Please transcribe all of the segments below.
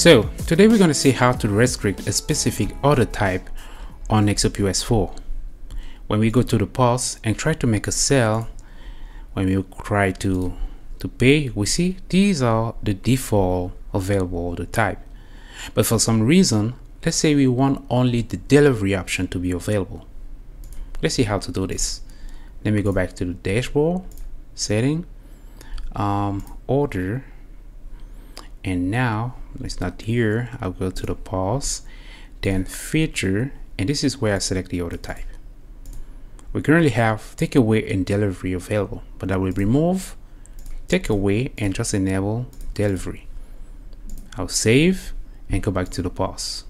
So today we're going to see how to restrict a specific order type on NexoPOS 4. When we go to the POS and try to make a sale, when we try to pay, we see these are the default available order type. But for some reason, let's say we want only the delivery option to be available. Let's see how to do this. Let me go back to the dashboard, setting, order, and now it's not here. I'll go to the POS, then feature, and this is where I select the order type. We currently have takeaway and delivery available, but I will remove takeaway and just enable delivery. I'll save and go back to the POS.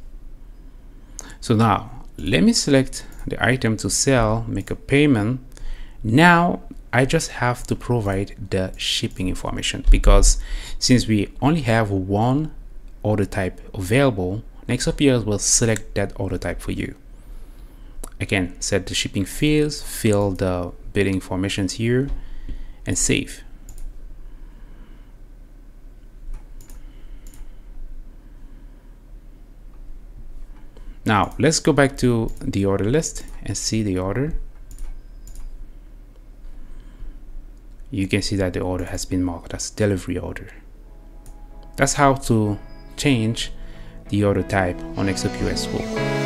So now let me select the item to sell, make a payment. Now I just have to provide the shipping information, because since we only have one order type available, NexoPOS will select that order type for you. Again, set the shipping fields, fill the billing information here, and save. Now let's go back to the order list and see the order. You can see that the order has been marked as delivery order. That's how to change the order type on NexoPOS 4.